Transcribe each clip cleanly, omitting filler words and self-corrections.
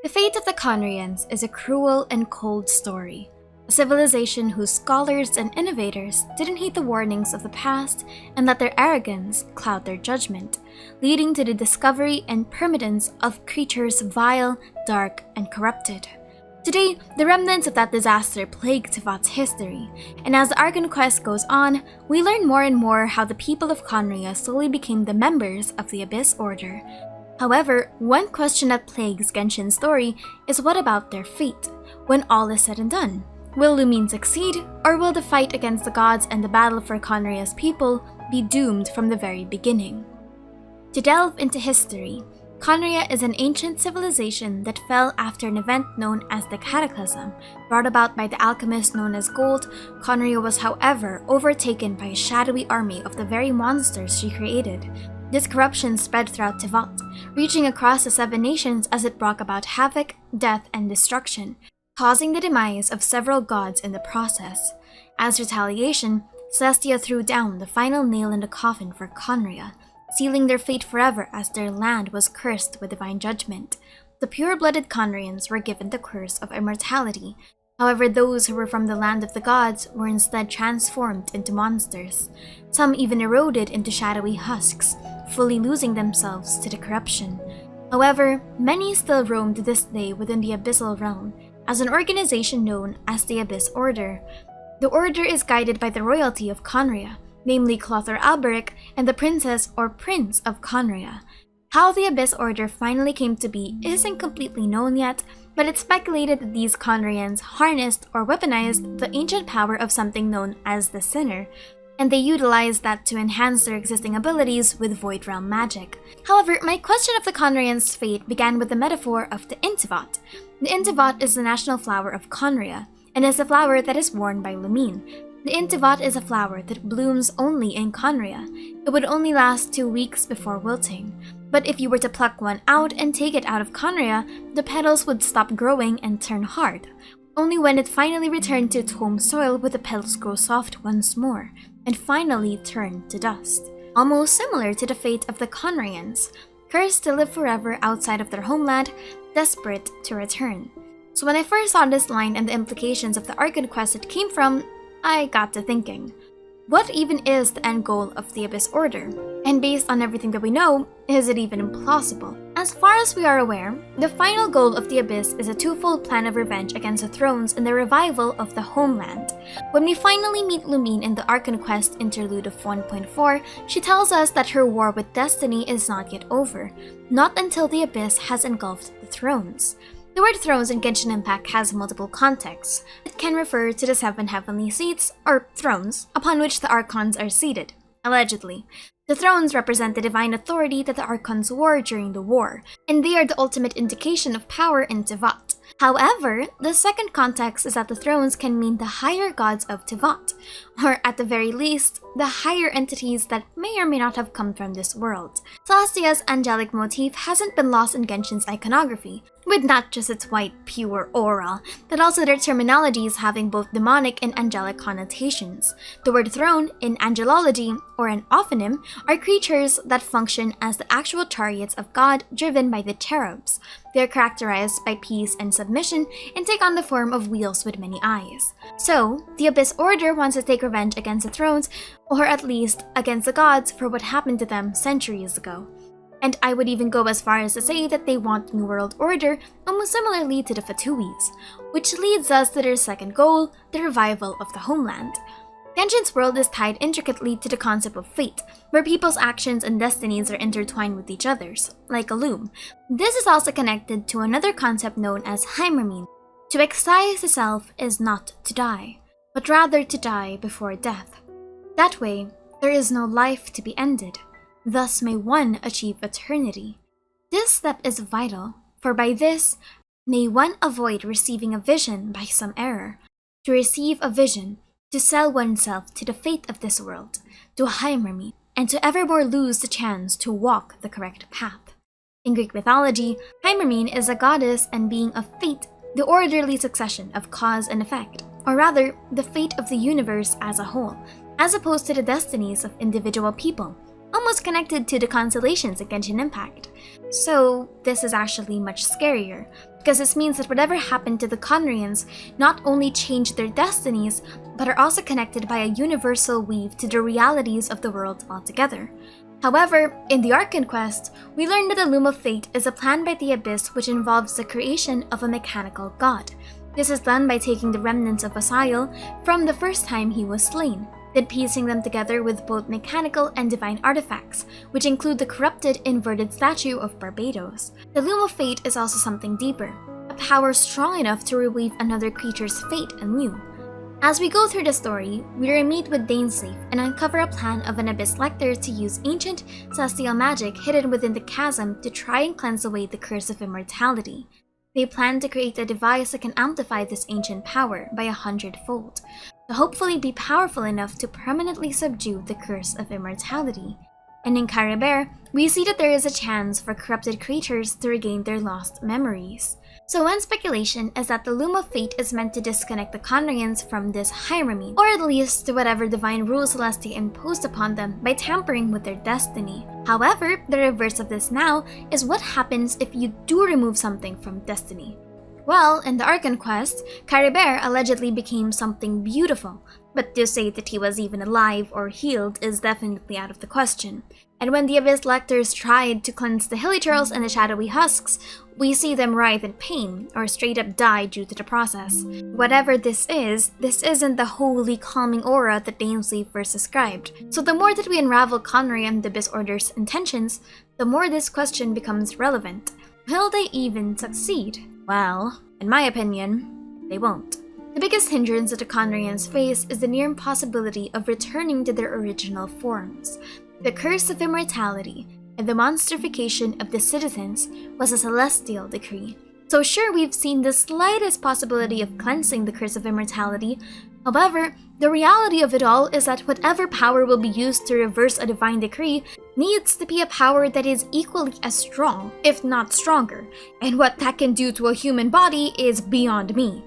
The fate of the Conrians is a cruel and cold story. A civilization whose scholars and innovators didn't heed the warnings of the past and let their arrogance cloud their judgment, leading to the discovery and permanence of creatures vile, dark, and corrupted. Today, the remnants of that disaster plague Tevat's history, and as the Archon quest goes on, we learn more and more how the people of Conria slowly became the members of the Abyss Order. However, one question that plagues Genshin's story is what about their fate, when all is said and done? Will Lumine succeed, or will the fight against the gods and the battle for Conria's people be doomed from the very beginning? To delve into history, Conria is an ancient civilization that fell after an event known as the Cataclysm. Brought about by the alchemist known as Gold, Conria was however overtaken by a shadowy army of the very monsters she created. This corruption spread throughout Tevat, reaching across the 7 nations as it brought about havoc, death, and destruction, causing the demise of several gods in the process. As retaliation, Celestia threw down the final nail in the coffin for Conria, sealing their fate forever as their land was cursed with divine judgment. The pure-blooded Conrians were given the curse of immortality. However, those who were from the land of the gods were instead transformed into monsters. Some even eroded into shadowy husks, fully losing themselves to the corruption. However, many still roam to this day within the Abyssal Realm as an organization known as the Abyss Order. The Order is guided by the royalty of Conria, namely Clothar Alberic and the Princess or Prince of Conria. How the Abyss Order finally came to be isn't completely known yet, but it's speculated that these Conrians harnessed or weaponized the ancient power of something known as the Sinner, and they utilized that to enhance their existing abilities with Void Realm magic. However, my question of the Conrians' fate began with the metaphor of the Intivat. The Intivat is the national flower of Conria, and is the flower that is worn by Lumine. The Intivat is a flower that blooms only in Conria. It would only last 2 weeks before wilting. But if you were to pluck one out and take it out of Conria, the petals would stop growing and turn hard. Only when it finally returned to its home soil would the petals grow soft once more, and finally turn to dust. Almost similar to the fate of the Conrians, cursed to live forever outside of their homeland, desperate to return. So when I first saw this line and the implications of the Archon quest it came from, I got to thinking, what even is the end goal of the Abyss Order? And based on everything that we know, is it even implausible? As far as we are aware, the final goal of the Abyss is a twofold plan of revenge against the thrones and the revival of the homeland. When we finally meet Lumine in the Archon Quest interlude of 1.4, she tells us that her war with Destiny is not yet over, not until the Abyss has engulfed the thrones. The word thrones in Genshin Impact has multiple contexts. It can refer to the 7 heavenly seats, or thrones, upon which the Archons are seated, allegedly. The thrones represent the divine authority that the Archons wore during the war, and they are the ultimate indication of power in Tevat. However, the second context is that the thrones can mean the higher gods of Tevat, or at the very least, the higher entities that may or may not have come from this world. Celestia's angelic motif hasn't been lost in Genshin's iconography, with not just its white, pure aura, but also their terminologies having both demonic and angelic connotations. The word throne, in angelology, or an ophonym, are creatures that function as the actual chariots of God driven by the cherubs. They are characterized by peace and submission and take on the form of wheels with many eyes. So, the Abyss Order wants to take revenge against the thrones, or at least against the gods for what happened to them centuries ago. And I would even go as far as to say that they want New World Order almost similarly to the Fatuis, which leads us to their second goal, the revival of the homeland. Genshin's world is tied intricately to the concept of fate, where people's actions and destinies are intertwined with each other's, like a loom. This is also connected to another concept known as Heimermine. To extase the self is not to die, but rather to die before death. That way, there is no life to be ended. Thus may one achieve eternity. This step is vital, for by this, may one avoid receiving a vision by some error. To receive a vision, to sell oneself to the fate of this world, to Heimermine, and to evermore lose the chance to walk the correct path. In Greek mythology, Heimermine is a goddess and being of fate, the orderly succession of cause and effect, or rather, the fate of the universe as a whole, as opposed to the destinies of individual people, almost connected to the constellations in Genshin Impact. So this is actually much scarier. because this means that whatever happened to the Conrians not only changed their destinies, but are also connected by a universal weave to the realities of the world altogether. However, in the Archon quest, we learn that the Loom of Fate is a plan by the Abyss which involves the creation of a mechanical god. This is done by taking the remnants of Asile from the first time he was slain, then piecing them together with both mechanical and divine artifacts, which include the corrupted inverted statue of Barbados. The Loom of Fate is also something deeper, a power strong enough to reweave another creature's fate anew. As we go through the story, we meet with Dainsleif and uncover a plan of an Abyss Lector to use ancient, celestial magic hidden within the chasm to try and cleanse away the curse of immortality. They plan to create a device that can amplify this ancient power by 100-fold, to hopefully be powerful enough to permanently subdue the curse of immortality. And in Caribert, we see that there is a chance for corrupted creatures to regain their lost memories. So one speculation is that the Loom of Fate is meant to disconnect the Conrians from this hierarchy, or at least to whatever divine rules Celestia imposed upon them by tampering with their destiny. However, the reverse of this now is what happens if you do remove something from destiny. Well, in the Archon quest, Caribert allegedly became something beautiful, but to say that he was even alive or healed is definitely out of the question. And when the Abyss Lectors tried to cleanse the Hilichurls and the Shadowy Husks, we see them writhe in pain or straight up die due to the process. Whatever this isn't the holy calming aura that Dainsleif first described. So the more that we unravel Conry and the Abyss Order's intentions, the more this question becomes relevant. Will they even succeed? Well, in my opinion, they won't. The biggest hindrance that the Conrians face is the near impossibility of returning to their original forms. The curse of immortality and the monsterification of the citizens was a celestial decree. So sure, we've seen the slightest possibility of cleansing the curse of immortality. However, the reality of it all is that whatever power will be used to reverse a divine decree needs to be a power that is equally as strong, if not stronger, and what that can do to a human body is beyond me.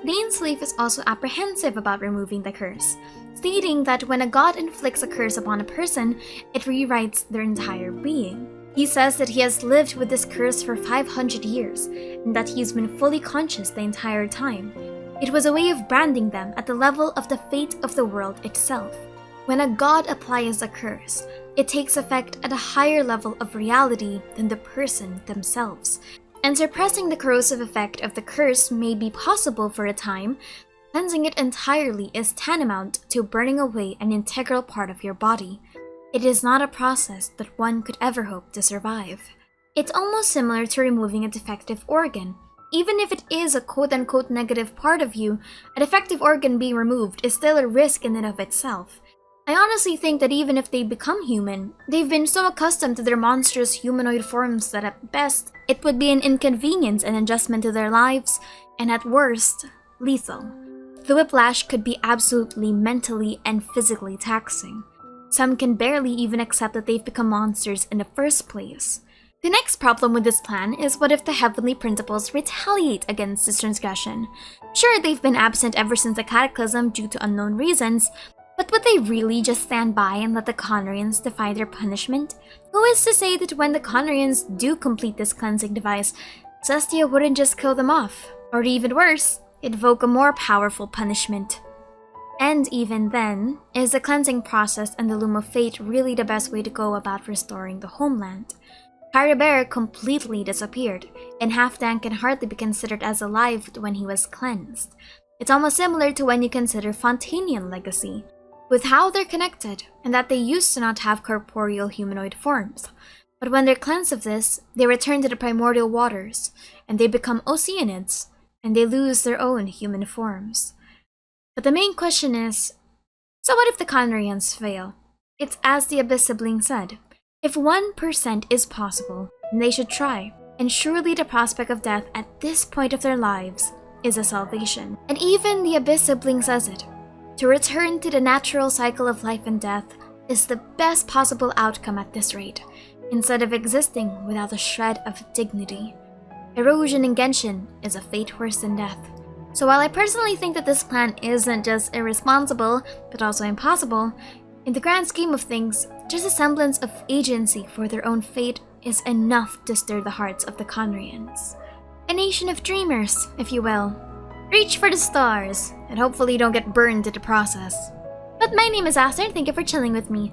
Dainsleif is also apprehensive about removing the curse, stating that when a god inflicts a curse upon a person, it rewrites their entire being. He says that he has lived with this curse for 500 years, and that he's been fully conscious the entire time. It was a way of branding them at the level of the fate of the world itself. When a god applies a curse, it takes effect at a higher level of reality than the person themselves. And suppressing the corrosive effect of the curse may be possible for a time. Cleansing it entirely is tantamount to burning away an integral part of your body. It is not a process that one could ever hope to survive. It's almost similar to removing a defective organ. Even if it is a quote-unquote negative part of you, a defective organ being removed is still a risk in and of itself. I honestly think that even if they become human, they've been so accustomed to their monstrous humanoid forms that at best, it would be an inconvenience and adjustment to their lives, and at worst, lethal. The whiplash could be absolutely mentally and physically taxing. Some can barely even accept that they've become monsters in the first place. The next problem with this plan is what if the heavenly principles retaliate against this transgression? Sure, they've been absent ever since the Cataclysm due to unknown reasons, but would they really just stand by and let the Conrians defy their punishment? Who is to say that when the Conrians do complete this cleansing device, Celestia wouldn't just kill them off? Or even worse, invoke a more powerful punishment. And even then, is the cleansing process and the Loom of Fate really the best way to go about restoring the homeland? Caribert completely disappeared, and Halfdan can hardly be considered as alive when he was cleansed. It's almost similar to when you consider Fontanian legacy, with how they're connected, and that they used to not have corporeal humanoid forms. But when they're cleansed of this, they return to the primordial waters, and they become Oceanids, and they lose their own human forms. But the main question is, so what if the Conrians fail? It's as the Abyss sibling said, if 1% is possible, then they should try, and surely the prospect of death at this point of their lives is a salvation. And even the Abyss sibling says it. To return to the natural cycle of life and death is the best possible outcome at this rate, instead of existing without a shred of dignity. Erosion in Genshin is a fate worse than death. So while I personally think that this plan isn't just irresponsible, but also impossible, in the grand scheme of things, just a semblance of agency for their own fate is enough to stir the hearts of the Conrians. A nation of dreamers, if you will. Reach for the stars, and hopefully you don't get burned in the process. But my name is Aster, and thank you for chilling with me.